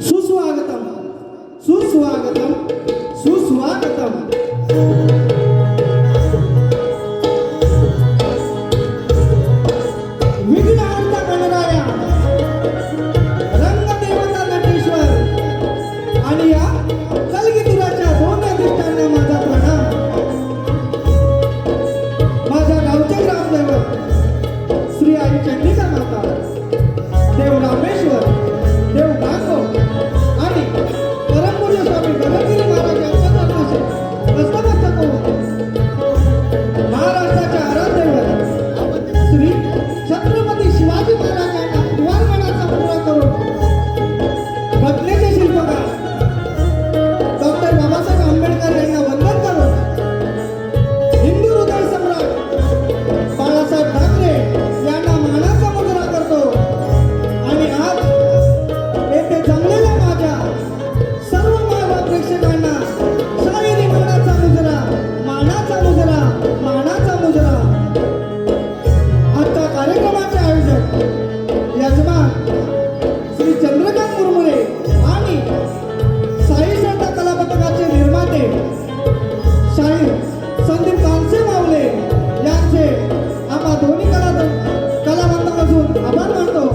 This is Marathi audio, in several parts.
सुस्वागतम सुस्वागतम सुस्वागतम। विघ्नहर्ता गणराया रंगदेवता नटेश्वर आणि या कलगीतुराच्या दोन अधिष्ठांना माझा प्रणाम। माझ्या गावचे ग्रामदैवत श्री आई चंडिका माता, देव रामेश्वर, देव गांगो आणि परमपूज्य स्वामी गणगिरी महाराज यांच्या चरणाशी नतमस्तक होऊन महाराष्ट्राच्या आराध्यदैवत श्री छत्रपती शिवाजी महाराज यांना द्वारगणाचा पूजा करून घटनेचे शिल्पकार डॉक्टर बाबासाहेब आंबेडकर यांना वंदन करून हिंदू हृदय सम्राट बाळासाहेब ठाकरे यांना मानाचा मुजरा करतो। आणि आज येथे जमलेल्या माझ्या सर्व मानव प्रेक्षकांना शाहिरी मानाचा मुजरा, मानाचा मुजरा, मानाचा मुजरा। आजच्या कार्यक्रमाचे आयोजक यजमान श्री चंद्रकांत मुरमुरे आणि साई श्रद्धा कला पथकाचे निर्माते शाहीर संदीप कांसे मावले यांचे आम्हा दोन्ही कलावंतांपासून आभार मानतो।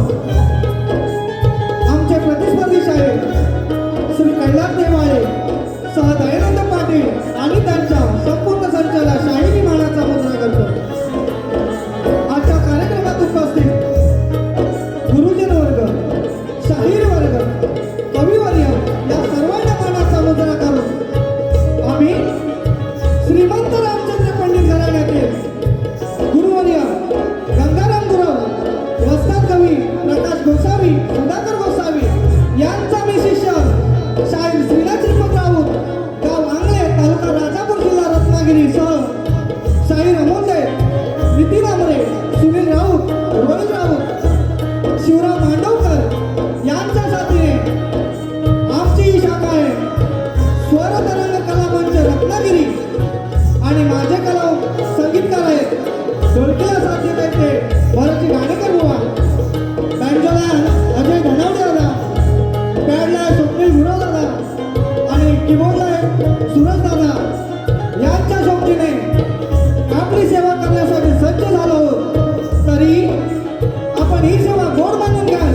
आमचे प्रतिस्पर्धी शाहीर श्री कैलास देवाळे सह दयानंद पाटील आणि त्यांच्या संपूर्ण संचाला शाहिरी मानाचा मुजरा करतो। आजच्या कार्यक्रमात उपस्थित गुरुजन वर्ग, शाहीर वर्ग, कविवर्य या सर्वांना मानाचा मुजरा करून आम्ही श्रीमंत रामचंद्र पंडित घराण्यातील गुरुवर्य गंगाराम गुरव, वस्ताद कवी प्रकाश गोसावी, सुधाकर गोसावी यांचा मी शिष्य शाहीर श्रीनाथ श्रीपत राऊत, गाव आंगले, तालुका राजापूर, जिल्हा रत्नागिरी सह शाहीर अमोलदेव, नितीन आमरे, सुनील राऊत, रोहित राऊत, शिवराम मांडवकर यांच्या साथीने आमची ही शाखा आहे स्वरतरंग कलामंच रत्नागिरी। आणि माझे कला संगीतकार आहेत ढोलकीला साथ देत आहेत ते भरतजी घाणेकर बुवा, बँजोला अजय धनावडे दादा, पॅडला स्वप्नील गुरव दादा आणि कीबोर्डला सुरज दादा यांच्या सोबतीने आपली सेवा करण्यासाठी सज्ज झालो आहोत। तरी आपण ही सेवा गोड मानून घ्याल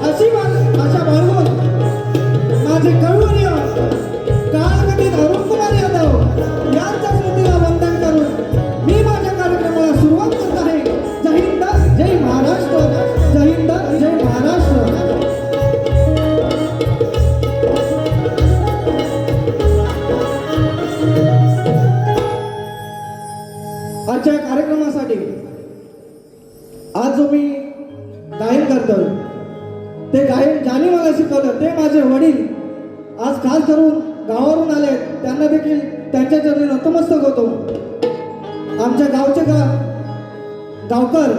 अशी आशा बाळगून माझे कविवर्य काळकटीत अरुण कुमार यादव यांच्या स्मृतीला वंदन करून मी माझ्या कार्यक्रमाला सुरुवात करत आहे। जय हिंद, जय महाराष्ट्र, जय हिंद, जय महाराष्ट्र। आजच्या कार्यक्रमासाठी आज जो मी गायन करतोय ते गायन ज्यांनी मला शिकवलं ते माझे वडील आज खास करून गावावरून आले, त्यांना देखील त्यांच्या चरणी नतमस्तक होतो। आमच्या गावचे गावकर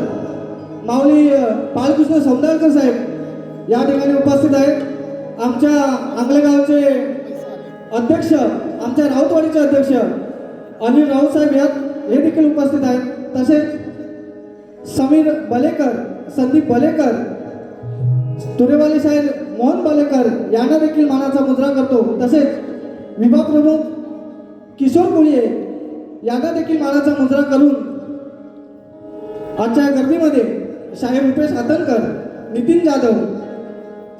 माऊली बाळकृष्ण सौंदरकर साहेब या ठिकाणी उपस्थित आहेत। आमच्या आंगले गावचे अध्यक्ष, आमच्या राऊतवाडीचे अध्यक्ष अनिल राऊत साहेब हे देखील उपस्थित आहेत। तसेच समीर बलेकर, संदीप बलेकर, तुरेवाले साहेब मोहन बलेकर यांना देखील मानाचा मुजरा करतो। तसेच विभाग प्रमुख किशोर कोळी यांना देखील मानाचा मुजरा करून आजच्या गर्दीमध्ये साहेब रुपेश हातनकर, नितीन जाधव,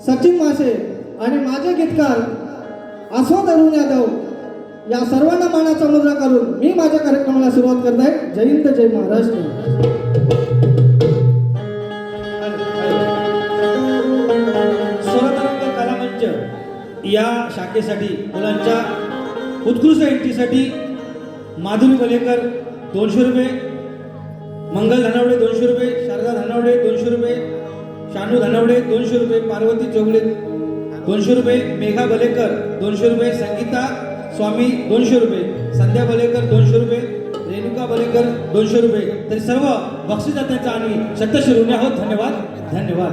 सचिन मासे आणि माझे गीतकार आस्वाद अरुण यादव या सर्वांना मानाचा मुजरा करून मी माझ्या कार्यक्रमाला सुरुवात करत आहे. जय हिंद, जय महाराष्ट्र. स्वरतरंग कलामंच या शाखेसाठी मुलांच्या उत्कृष्ट एंट्रीसाठी माधुरी वलेकर 200 रुपये, मंगल धनावडे 200 रुपये, शारदा धनावडे 200 रुपये, शानू धनावडे 200 रुपये, पार्वती चौगले 200 रुपये, मेघा बलेकर 200 रुपये, संगीता स्वामी 200 रुपये, संध्या बलेकर 200 रुपये, रेणुका बलेकर 200 रुपये. तरी सर्व बक्षीसदात्यांचा आणि शतश ऋणी आहोत. धन्यवाद, धन्यवाद.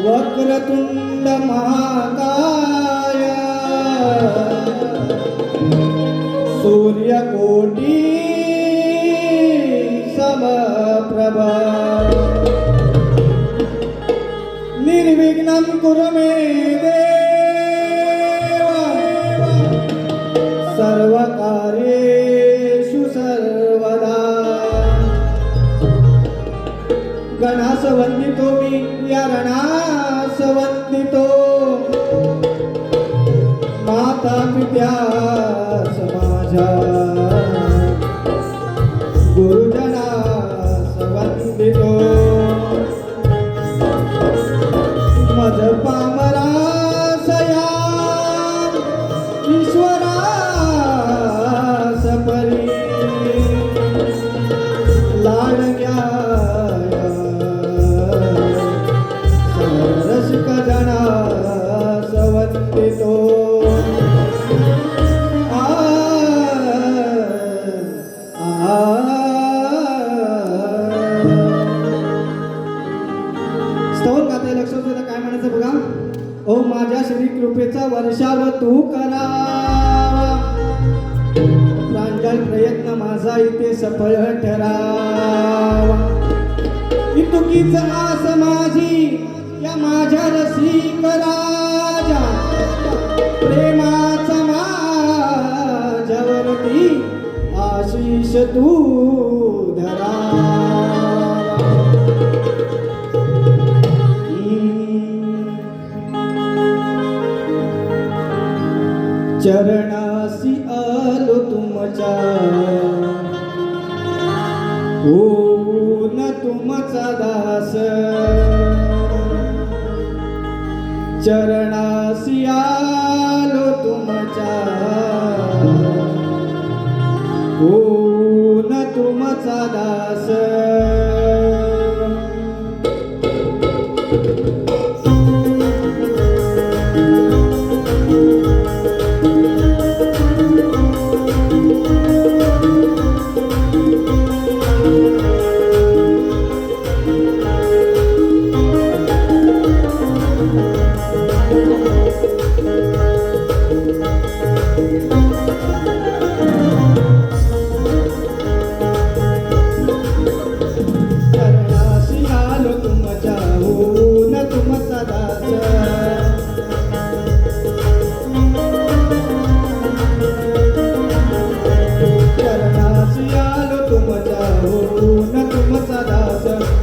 वक्रतुंड महाकाय सूर्यकोटी समप्रभा निर्विघ्नं कुरु मे देव सर्वकार्येषु सर्वदा. गणास वंदितो मी या रणास वंदितो, माता पित्यास माझ्या गुरुजनास वंदितो. मज पामरास या ईश्वरास परी लाडक्या रसिक जनास वंदितो. स्तवन गाते लक्षात देता काय म्हणायचं बघा. ओ माझ्या श्री कृपेचा वर्षाव तू करावा, प्रांजळ प्रयत्न माझा इथे सफळ ठरावा. इतुकीच आस माझी या माझ्या रसिक राजा, प्रेमाचा माझ्यावरती आशीष तू धरा. चरणासी आलो तुमच्या, होऊन तुमचा दास. चरणासी आलो तुमच्या, होऊन तुमचा दास.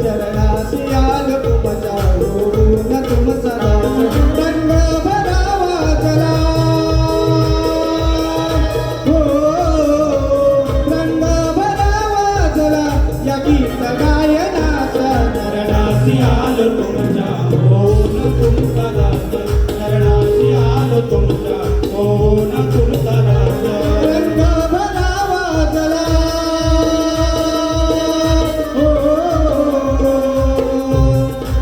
चरणासी शरणाशी आलो तुमच्या ओन तुमचा दास शरणाशी आलो तुमच्या ओन तुमचा दास रंग भरावा चला हो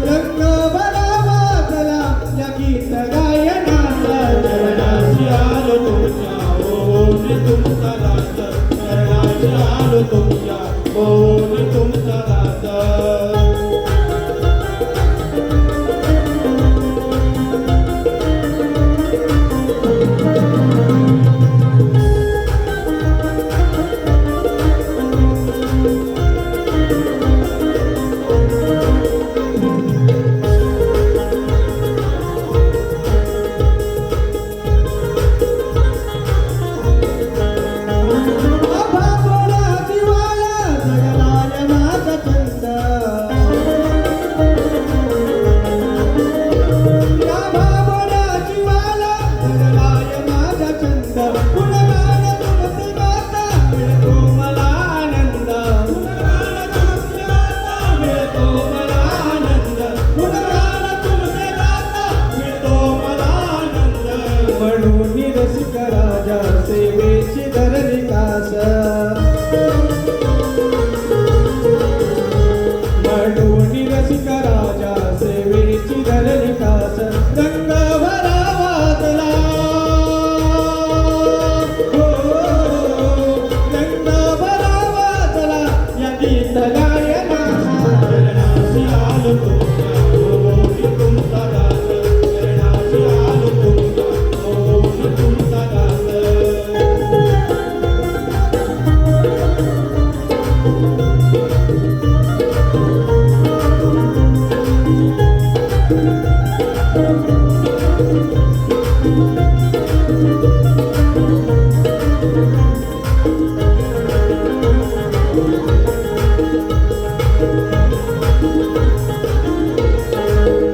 रंग भरावा चला या गीत गायनाचा शरणाशी आलो तुमच्या ओन तुमचा दास शरणाशी आलो तुमच्या ओन तुमचा दास आभाळा दिवाळा जगलाय माझा छंद आभाळा दिवाळा जगलाय माझा छंद गुणगान तुमचे गाता मिळतो मला आनंद गुणगान तुमचे गाता मिळतो मला आनंद गुणगान तुमचे गाता मिळतो मला आनंद म्हणून रसिक राजा सेवेची धरली कास म्हणून रसिक राजा सेवेची धरली कास रंग भरावा चला हो रंग भरावा चला या गीत गायनाचा शरणाशी आलो तुमच्या ओन तुमचा दास शरणाशी आलो तुमच्या ओन तुमचा दास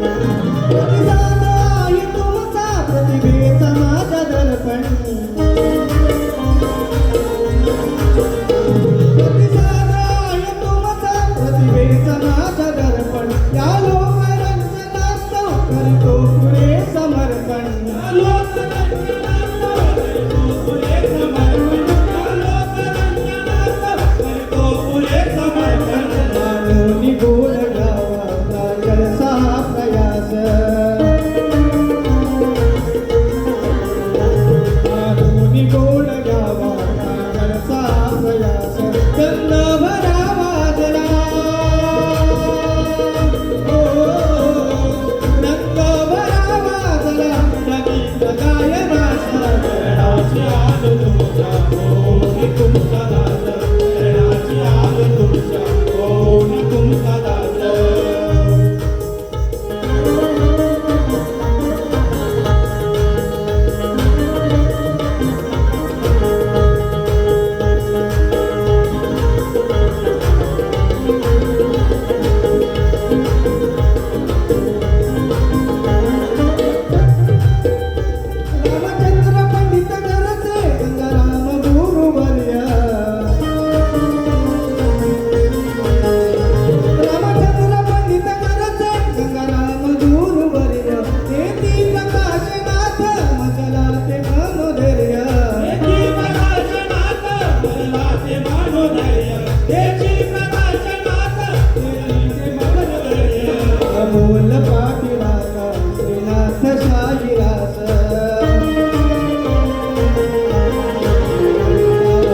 प्रतिसाद आहे तुमचा प्रतिभेचा माझा दर्पण प्रतिसाद आहे तुमचा प्रतिभेचा माझा दर्पण या लोकरंजनात करतो पुढे समर्पण मानवनी गोड गावा जलसा प्रयास मानवनी गोड गावा जलसा प्रयास गंध भरावा जला हो रंग भरावा जला या गीत गायनाचा शरणाशी आलो तुमच्या ओन तुमचा दास शरणाशी आलो तुमच्या ओन तुमचा दास रामचंद्र पंडित घरचे गंगाराम गुरुवर्य रामचंद्र पंडित घरचे गंगाराम गुरुवर्य तेती प्रकाशनाथ मजला ते मनोधैर्य तेची प्रकाशनाथ मला ते मनोधैर्य तेची प्रकाशनाथ ते मनोधैर्य अमोल पाटीलाचा श्रीनाथ शाहिरास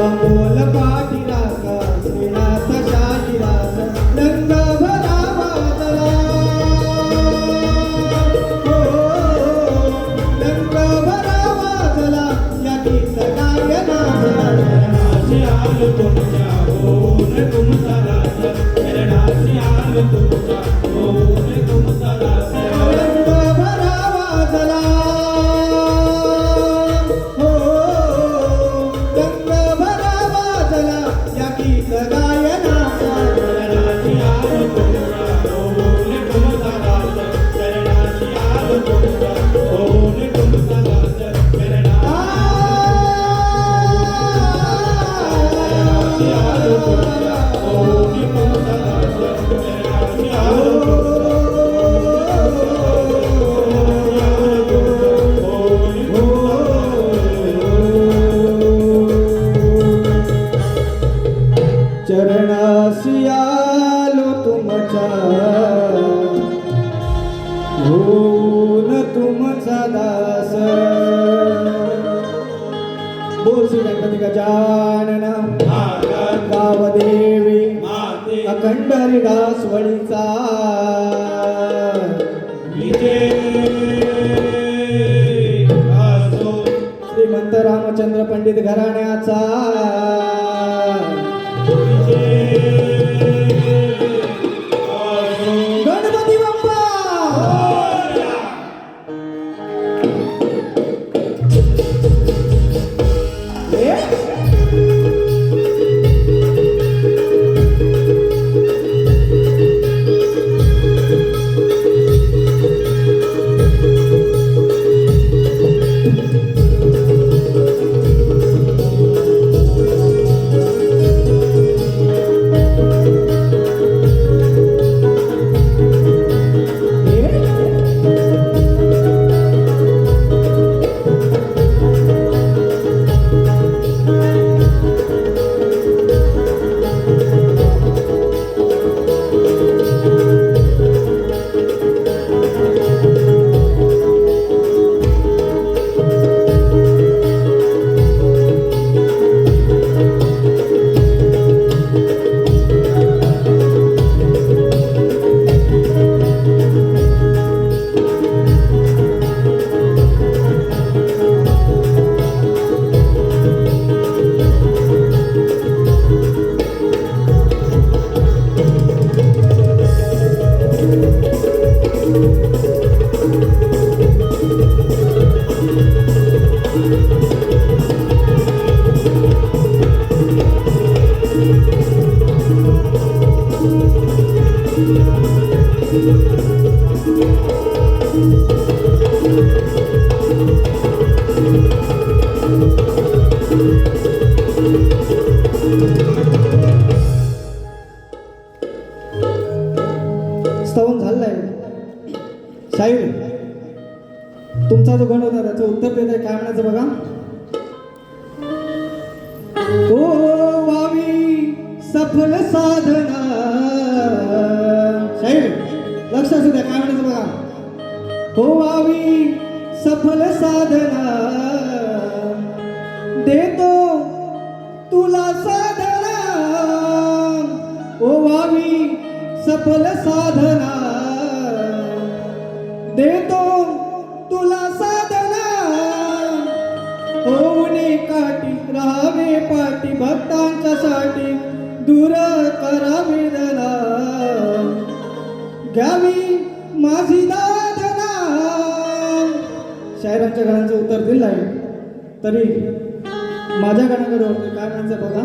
अमोल पाटीलाचा श्रीनाथ शाहिरास रंग भरावा चला हो रंग भरावा चला या गीत गायनाचा शरणाशी आलो तुमच्या ओन तुमचा दास शरणाशी आलो तुमच्या ओन तुमचा दास रंग भरावा चला हो रंग भरावा चला या गीत गायनाचा शरणाशी आलो तुमच्या ओन तुमचा दास शरणाशी आलो तुमच्या ओन तुमचा दास शरणा आ आलो तुमच्या ओन तुमचा दास शरणाशी आलो तुमच्या होऊन तुमचा दास बोल श्री गणपती गजानन गावदेवी माते अखंड हरिदास वळीचा विजय असो श्रीमंत रामचंद्र पंडित घराण्याचा विजय असो गणपती बाप्पा स्तवन झालंय साहेब तुमचा जो गण होता त्याचं उत्तर देत आहे काय म्हणायचं बघा ओ वावी सफल साधना साहेब लक्ष असू द्या काय म्हणायचं बघा हो वावी सफल साधना देतो तुला साधना ओ वावी सफल साधना देतो तुला साधना होऊने काठी राहावे पाठी भक्तांच्या साठी दूर करा वेदना घ्यावी माझी दादना शायरांच्या गाण्याचं उत्तर दिलं आहे तरी माझ्या गाण्याकडे होतं काय म्हणायचं बघा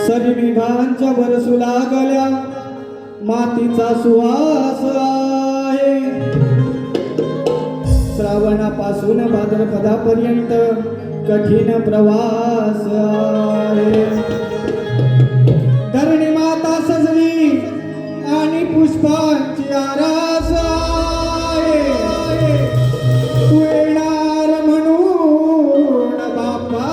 सरी विभांच्या वरसू लागल्या मातीचा सुवास आहे श्रावणापासून भाद्रपदापर्यंत कठीण प्रवास आहे धरणी माता सजली आणि पुष्पांची आरास आहे तू येणार म्हणून बाप्पा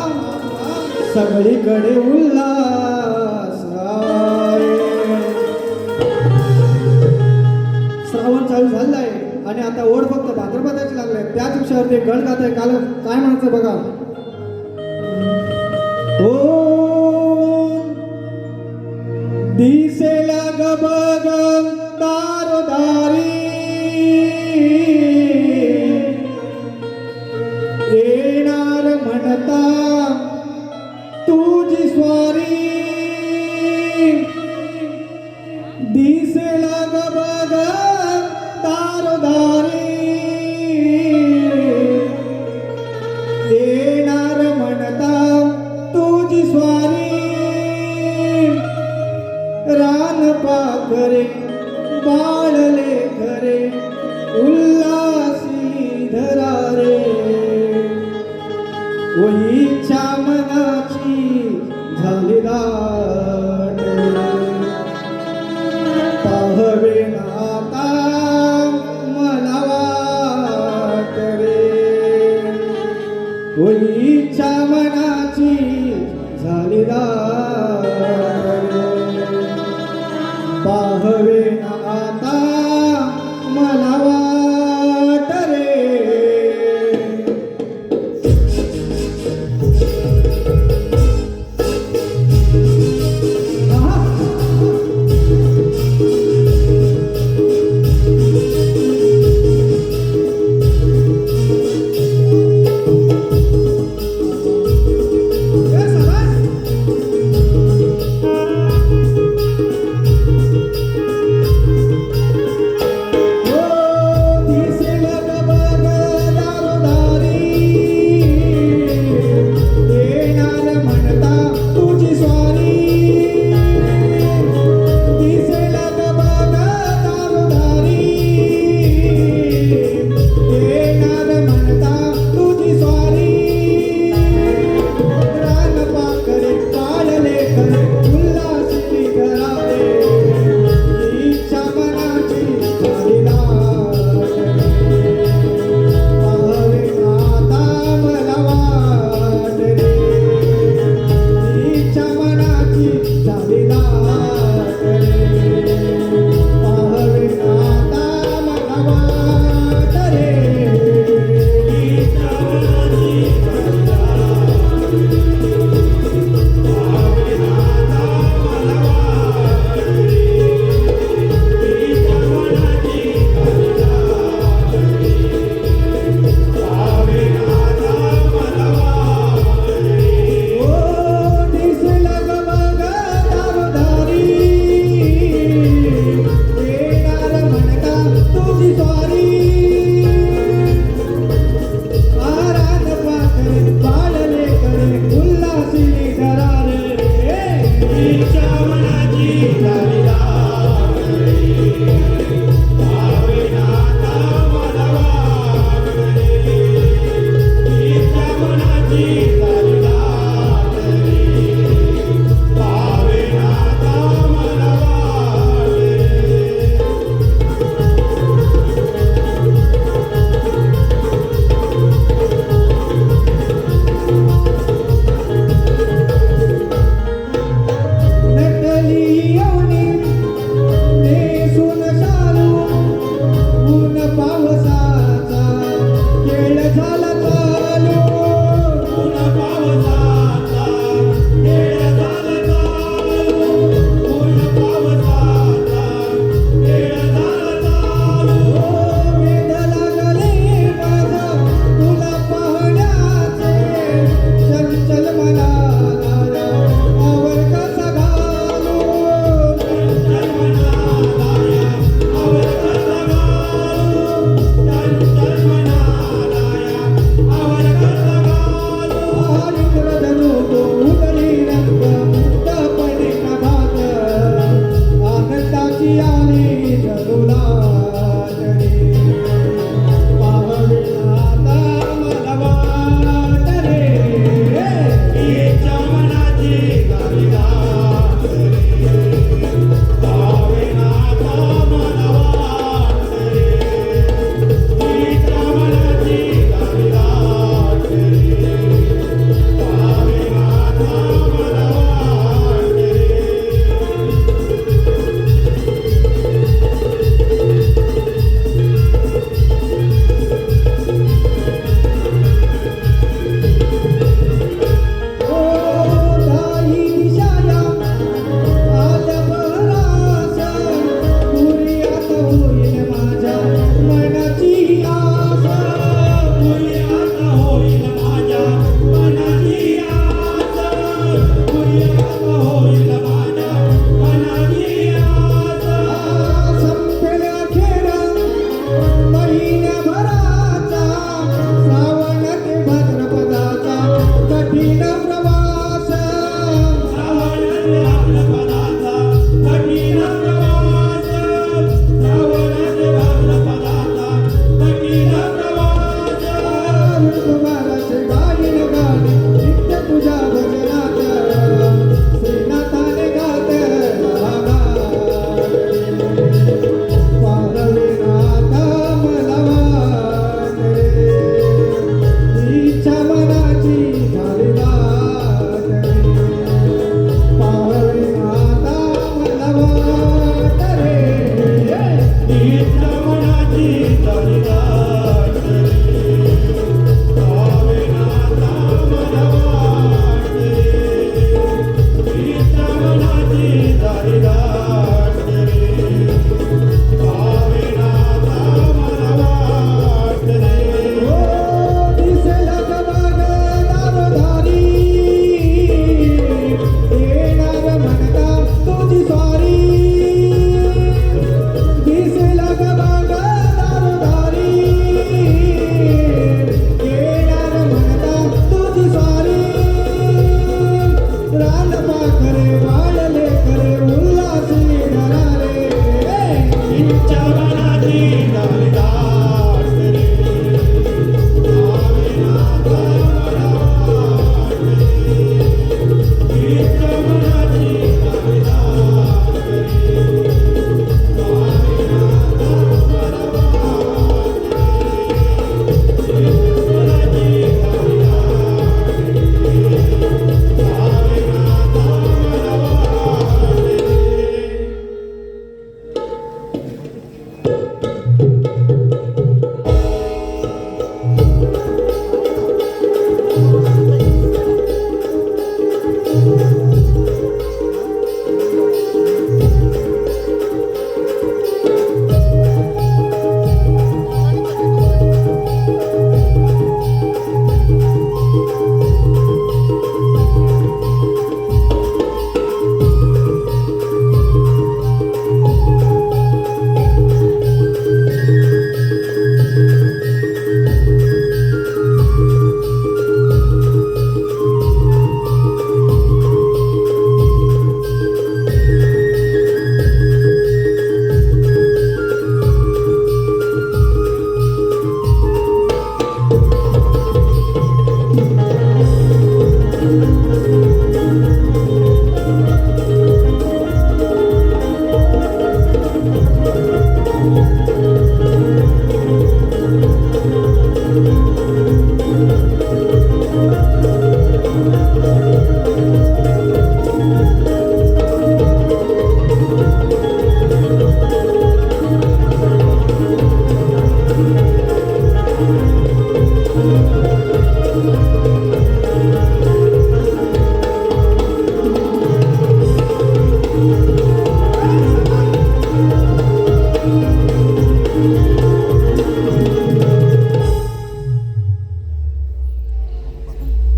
सगळीकडे उल्हास आहे श्रावण चालू झालाय आणि आता ओढ फक्त भाद्रपदाची लागलाय त्याच विषयावरती गण गात आहे काल काय म्हणायचं बघा ओ दिसेला ग बघ दारोदारी येणार म्हणता तुझी स्वारी दिसेला ग बघ दारोदारी येणार म्हणता तुझी स्वारी रान पाखरे बाळले खरे उल्हासी धरारे ओ इच्छा मनाची झाली दाट पाहवे नाता मला वाट रे ओ इच्छा मनाची झाली दाट पाहवेना आता मला वाट रे तुमच्या मनाची झाली दाट रे. स्वामीनाथा मला वाटले. तुमच्या मनाची झाली दाट रे. स्वामीनाथा मला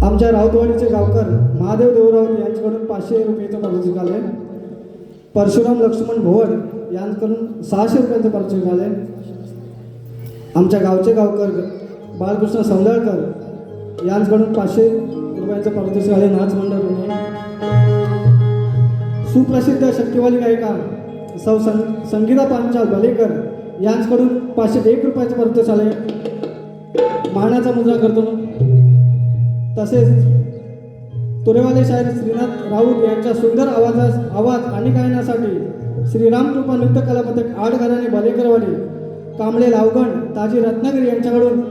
आमच्या राऊतवाडीचे गावकर महादेव देवराव यांच्याकडून 500 रुपयाचं पारितोषिक आले. परशुराम लक्ष्मण भोवर यांच्याकडून 600 रुपयांचं पारितोषिक आले. आमच्या गावचे गावकर बाळकृष्ण सौंदळकर यांच्याकडून 500 रुपयांचं पारितोषिक आले. नाच मंडळ पुणे. सुप्रसिद्ध शक्तिवाली गायिका सौ संगीता पांचाल बलेकर यांच्याकडून 501 रुपयाचं पारितोषिक आले. मानाचा मुद्रा करतो. तसेच तुरेवाले शाहीर श्रीनाथ राऊत यांच्या सुंदर आवाज आणि गायनासाठी श्रीराम कृपा नृत्य कला पथक आडघराणे बलेकरवाडी कांबळे लावगण ताजी रत्नागिरी यांच्याकडून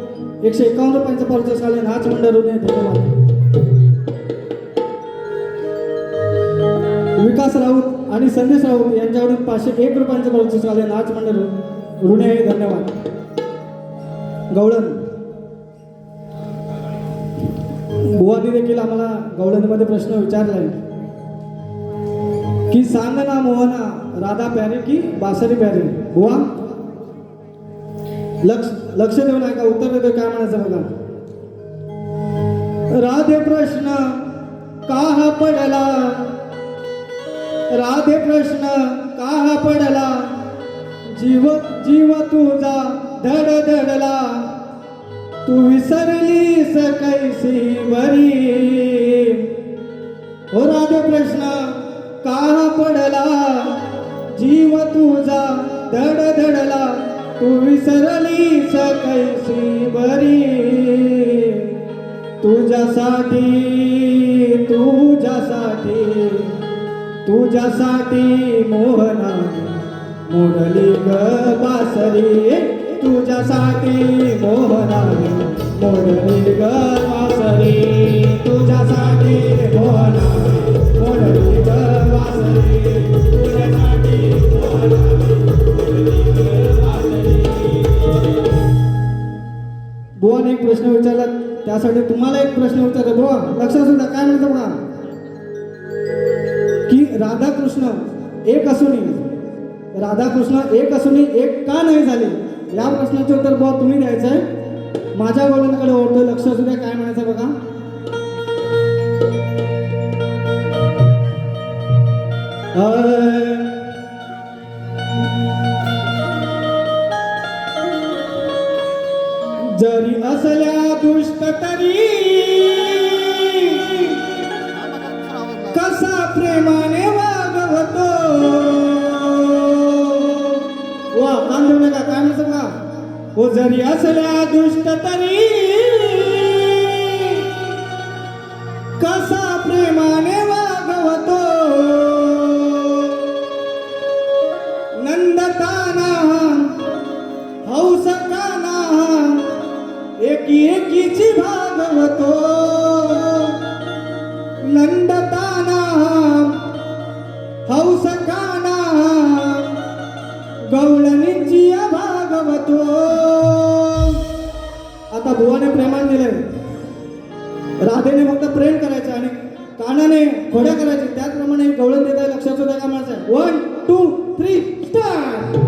151 रुपयांचं पारितोषिक आले. नाच मंडळ ऋणे. धन्यवाद. विकास राऊत आणि संदेश राऊत यांच्याकडून 501 रुपयांचं पारितोषिक आले. नाच मंडळ ऋणे. धन्यवाद. गवळण बुवानी देखील आम्हाला गवळणमध्ये प्रश्न विचारलाय की सांग ना मोहना राधा प्यारी की बासरी प्यारी. बुवा लक्ष देऊन ऐका. उत्तर देतो काय म्हणायचं बघा. राधे प्रश्न का पडला. राधे प्रश्न का पडला. जीव जीव तुझा धडधडला. तू विसरलीस कैसी बरी. हो राधे प्रश्न का पडला. जीव तुझा धडधडला. तू विसरलीस कैसी बरी. तुझ्यासाठी तुझ्यासाठी तुझ्यासाठी मोहना मोडली ग बासरी. तुझ्यासाठी मोहनाने मोडली ग वासरी. तुझ्यासाठी मोहनाने मोडली ग वासरी. तुझ्यासाठी मोहनाने मोडली ग वासरी. बुवाने एक प्रश्न विचारला त्यासाठी तुम्हाला एक प्रश्न विचारला. बुवा लक्षात सुद्धा काय म्हणतो बघा की राधाकृष्ण एक असूनही एक का नाही झाले. या प्रश्नाचे उत्तर बुवा तुम्ही द्यायचं आहे. माझ्या वडिलांकडे ओढतोय. लक्ष असू द्या काय म्हणायचं बघा. जरी असल्या दुष्ट तरी कसा प्रेमाने वागवतो. वा हो जरी असल्या दुष्ट तरी कसा प्रेमाने वागवतो नंदताना हौस काना एकीची भागवतो नंदताना हौस काना गवळणीची भागवतो. आता बुवाने प्रेमान दिलंय, राधेने फक्त प्रेम करायचं आणि कानाने खोड्या करायचे, त्याचप्रमाणे गवळण देत आहे. लक्षात सुद्धा का माझं 1 2 3 स्टार्ट.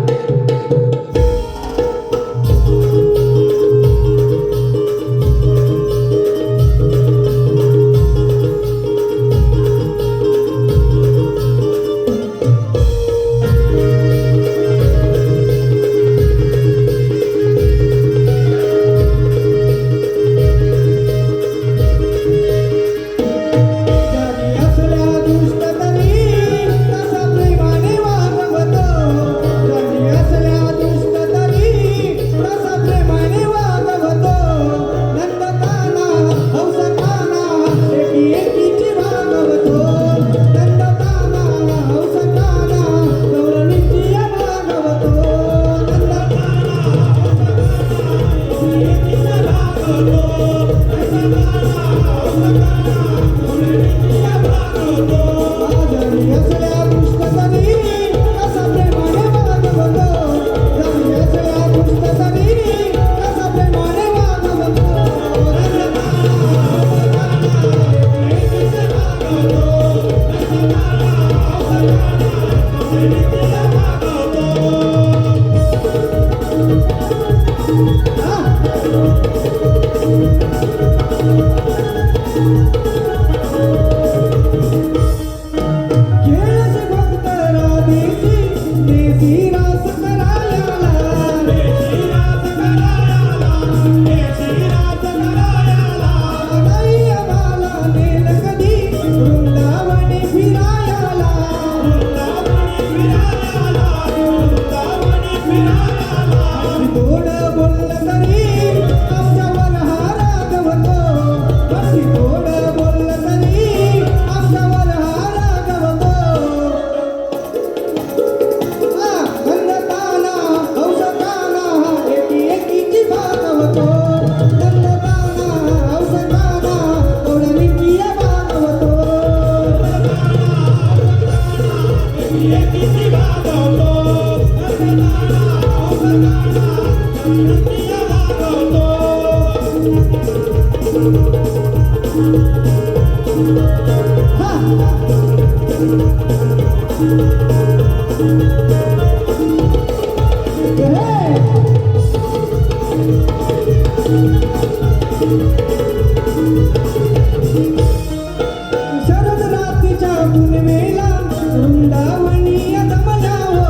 शरद रात्रीच्या पुनमेला वृंदावनी दमलावो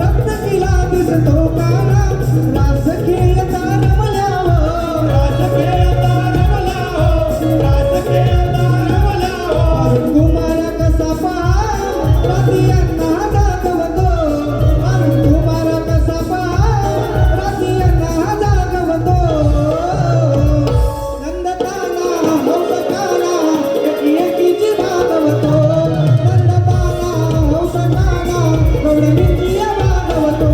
रत्न किला दिसतो काना रास खेळता रमलावो तुम्हाला कसा पहा रातियांना जागवतो तुम्हाला कसा पहा रातियांना जागवतो नंदताना हौसकाना एकीची भागवतो नंदताना हौसकाना गौरवीची भागवतो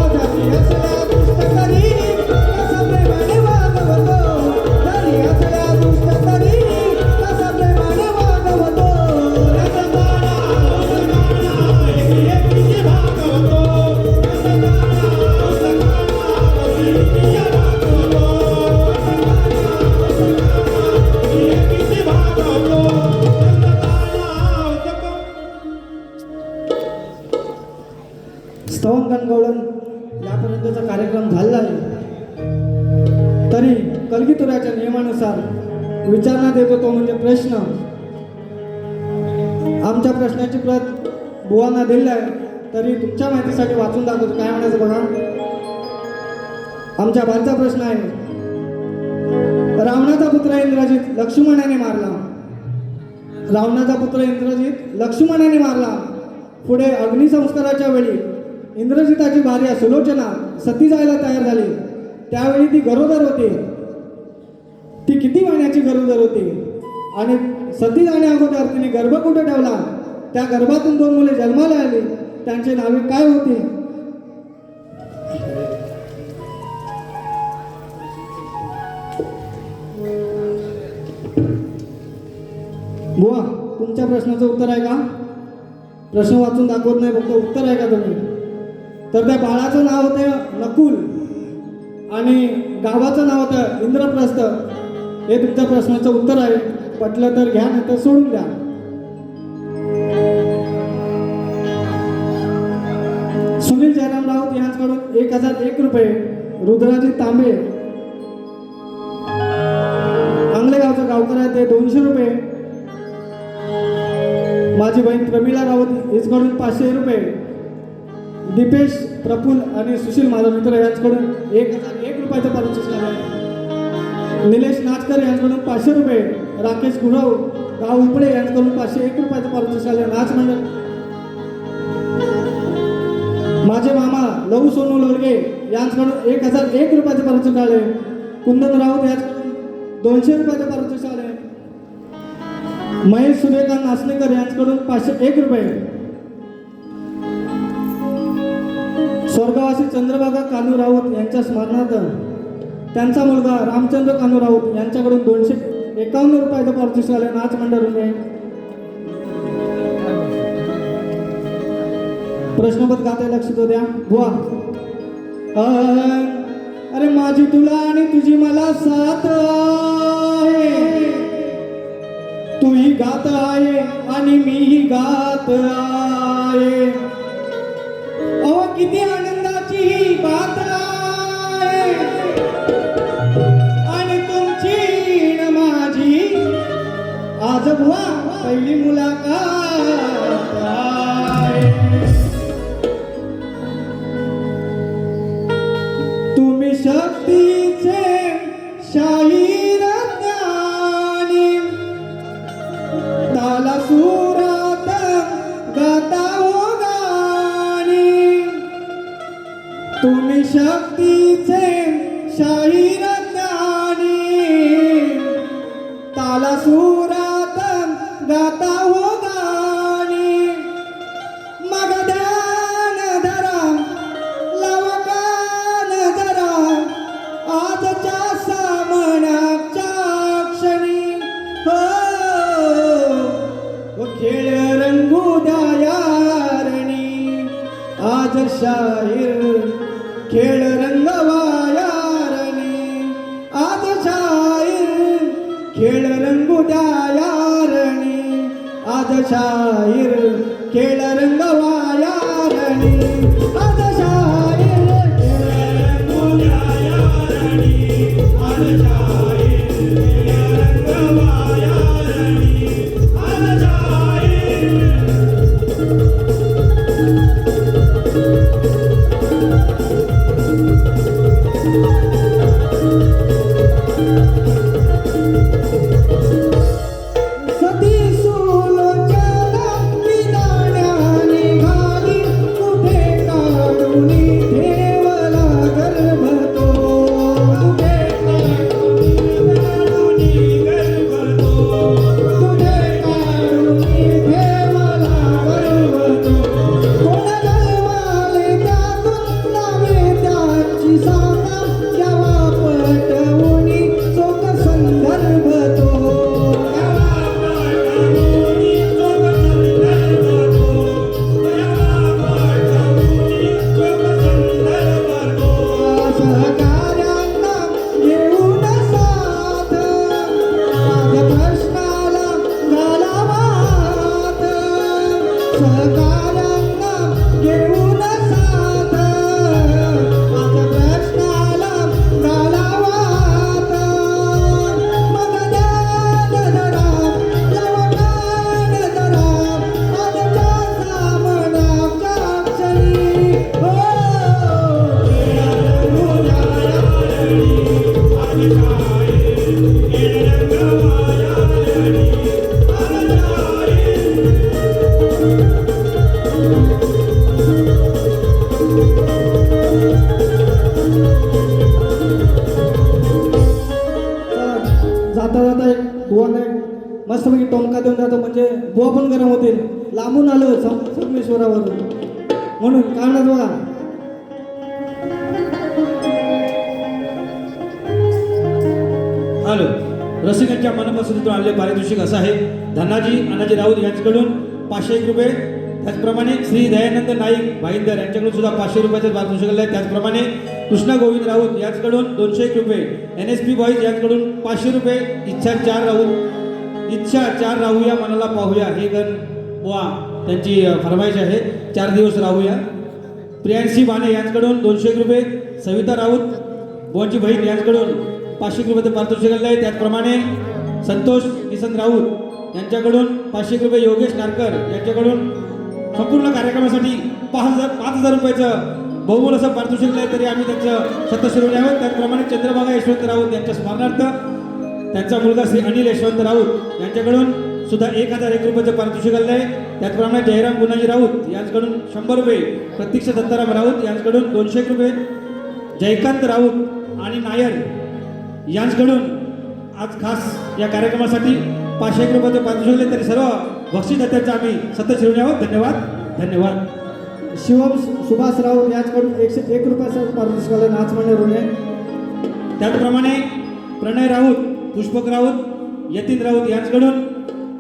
जरी असल्या दुष्ट तरी कसा प्रेमाने वागवतो जरी असल्या दुष्ट तरी कसा प्रेमाने वागवतो स्तवनगण गवळण यापर्यंतचा कार्यक्रम झालेला आहे. तरी कलगीतुऱ्याच्या नियमानुसार विचारण्यात येतो तो म्हणजे प्रश्न. आमच्या प्रश्नाची प्रत बुवांना दिली आहे, तरी तुमच्या माहितीसाठी वाचून दाखवतो. काय म्हणायचं बघा. आमच्या बालचा प्रश्न आहे. रावणाचा पुत्र इंद्रजित लक्ष्मणाने मारला. रावणाचा पुत्र इंद्रजित लक्ष्मणाने मारला. पुढे अग्निसंस्काराच्या वेळी इंद्रजिताची भार्या सुलोचना सती जायला तयार झाली. त्यावेळी ती गरोदर होती. ती किती महिन्याची गरोदर होती आणि सती जाण्या अगोदर तिने गर्भ कुठे ठेवला? त्या गर्भातून 2 मुले जन्माला आली. त्यांची नावे काय होती? बुवा, तुमच्या प्रश्नाचं उत्तर आहे का? प्रश्न वाचून दाखवत नाही, फक्त उत्तर आहे का तुम्ही? तर त्या बाळाचं नाव होतं नकुल आणि गावाचं नाव होतं इंद्रप्रस्थ. हे तुमच्या प्रश्नाचं उत्तर आहे. पटलं तर घ्या, नाही तर सोडून द्या. सुनील जयराम राऊत यांच्याकडून 1001 रुपये. रुद्राजी तांबे आंगलेगावचा गावकर आहे, ते 200 रुपये. माझी बहीण प्रमिला राऊत हिचकडून 500 रुपये. दीपेश प्रफुल आणि सुशील माझा मित्र यांच्याकडून 1001 रुपयाचं पारितोषिक आहे. निलेश नाचकर यांच्याकडून 500 रुपये. राकेश गुरव गाव उपळे यांच्याकडून 501 रुपयाचं पारितोषिक आले. नाच मंडळ. माझे मामा लहू सोनू लोडगे यांच्याकडून 1001 रुपयाचं पारितोषिक आले. कुंदन राऊत यांच्याकडून 200 रुपयाचं पारितोषिक आले. महेश सूर्यकांत नासनेकर यांच्याकडून 501 रुपये. स्वर्गवासी चंद्रभागा कानू राऊत यांच्या स्मरणार्थ त्यांचा मुलगा रामचंद्र कानू राऊत यांच्याकडून 251 रुपयाचं पारितोषिक आले. नाच मंडळाने. प्रश्नपत्र गाते लक्ष तो द्या. बुवा, अरे माझी तुला आणि तुझी मला साथ आहे. तूही गात आहे आणि मीही गात आहे. अहो किती आनंदाची ही बात आहे. आणि तुमची न माझी आज बुवा पहिली मुलाकात आहे. तुम्ही शक्तीचे शाहीर ज्ञानी ताला सुरात गाता हो गाणी. तुम्ही शक्तीचे शाहीर ज्ञानी ताला सुरात गाता हो गाणी. मग ध्यान धरा लावा कान जरा आजच्या सामन्याच्या क्षणी. हो खेळ रंगू द्या यारणी. आज शाहीर खेळ रंगवा यारणी. आज शाहीर खेळ रंगू द्या यारणी. आज शाहीर खेळ रंगवा यारणी. आज शाहीर खेळ रंगू द्या यारणी. आज शाहीर खेळ रंगवा यारणी. आज शाहीर. सती सुलोचना विधानाने घा मस्तपैकी टोमका देऊन जातो म्हणजे बुवा पण गरम होतील. लांबून आलो संगमेश्वरावरून म्हणून काढत बघा. हॅलो, रसिकांच्या मनपसंतीतून आलेले पारितोषिक असं आहे. धनाजी अनाजी राऊत यांच्याकडून 501 रुपये. त्याचप्रमाणे श्री दयानंद नाईक भाईंदर यांच्याकडून सुद्धा 500 रुपयाचं पारितोषिक आलं आहे. त्याचप्रमाणे कृष्णा गोविंद राऊत यांच्याकडून 201 रुपये. NSP बॉईज यांच्याकडून 500 रुपये. इच्छा 4 राहूया मनाला पाहूया हे गण बुवा त्यांची फरमाईश आहे. 4 दिवस राहूया. प्रियांशी बाणे यांच्याकडून 201 रुपये. सविता राऊत बुवांची बहीण यांच्याकडून 500 रुपये पारितोषिक आलेलं आहे. त्याचप्रमाणे संतोष किसन राऊत यांच्याकडून 500 रुपये. योगेश नारकर यांच्याकडून संपूर्ण कार्यक्रमासाठी 5,000 रुपयाचं बहुमोल असं पारितोषिक आहे. तरी आम्ही त्यांचं शतशिरोमणी आहोत. त्याचप्रमाणे चंद्रभागा यशवंत राऊत यांच्या स्मरणार्थ त्यांचा मुलगा श्री अनिल यशवंत राऊत यांच्याकडून सुद्धा 1,001 रुपयाचं पारितोषिक आलेलं आहे. त्याचप्रमाणे जयराम गुणाजी राऊत यांच्याकडून 100 रुपये. प्रतीक्षा दत्ताराम राऊत यांच्याकडून 201 रुपये. जयकांत राऊत आणि नायर यांच्याकडून आज खास या कार्यक्रमासाठी 501 रुपयाचं पारितोषिक आले. तरी सर्व बक्षीसदात्यांचा आम्ही शतशिरोमणी आहोत. धन्यवाद धन्यवाद. शिवम सुभाष राऊत यांच्याकडून 101 रुपयाचं पारितोषिक आलं. नाच म्हणून त्याचप्रमाणे प्रणय राऊत, पुष्पक राऊत, यतीन राऊत यांच्याकडून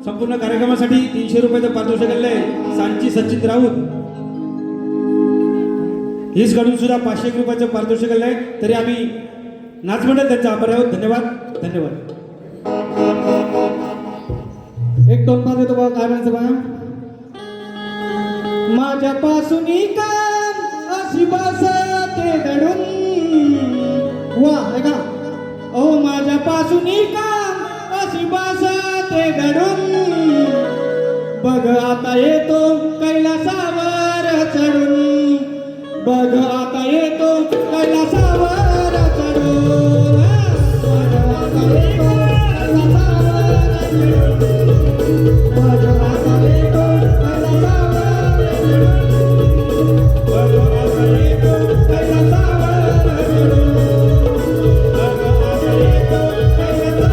संपूर्ण कार्यक्रमासाठी 300 रुपयाचं पारितोषिक आलेलं आहे. सांची सचिन राऊत हीचकडून सुद्धा 501 रुपयाचं पारितोषिक आलेलं आहे. तरी आम्ही नाचमंडळ त्यांचा आभार आहोत. धन्यवाद धन्यवाद. एक टोन पाहतो तो बघा काय म्हणायचं बघा. माझ्यापासून काम अशी बसते दडून. वा ऐका. ओ माझ्यापासून काम अशी बसते दडून. बघ आता येतो कैलासावर चढून. बघ आता येतो कैलासावर चढून. बघ आता येतो कैलासावर चढून. बघ आता येतो कैलासावर चढून. बघ आता येतो कैलासावर चढून. बघ आता येतो कैलासावर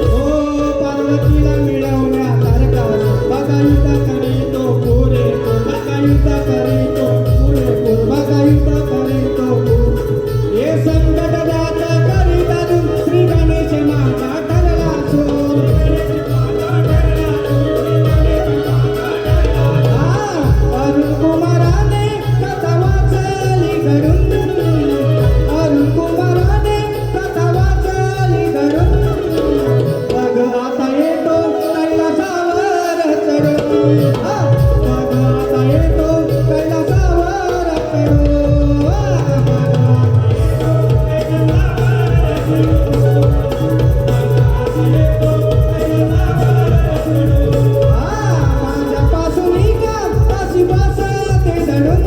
ओ पार्वतीला मिळवण्या तारकावर बघायुता करीतो पुरेपूर. बघायुता करीतो पुरेपूर. बघायुता करीतो पुरेपूर. हे संकट जात करीता दूर. श्री गणेश माता ठरला चोर. अरुण कुमाराने कथा वाचली घडून. अरुण कुमाराने कथा वाचली घडून. बघ आता येतो कैलासावर चढून. बघ आता येतो कैलासावर चढून. माझ्यापासून काम अशी बसते दडून.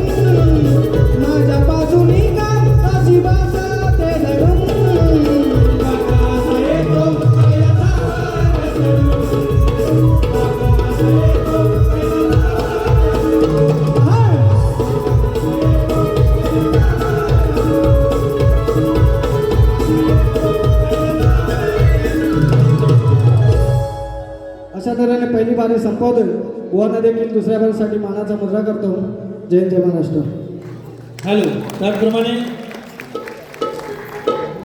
माझ्यापासून काम अशी बसते दडून. बघ आता येतो कैलासावर चढून. अशा तऱ्हेने पहिली बारी संपवतोय. बुवांना देखील दुसऱ्या बारीसाठी मानाचा मुद्रा करतो. जय जय महाराष्ट्र. हॅलो, त्याचप्रमाणे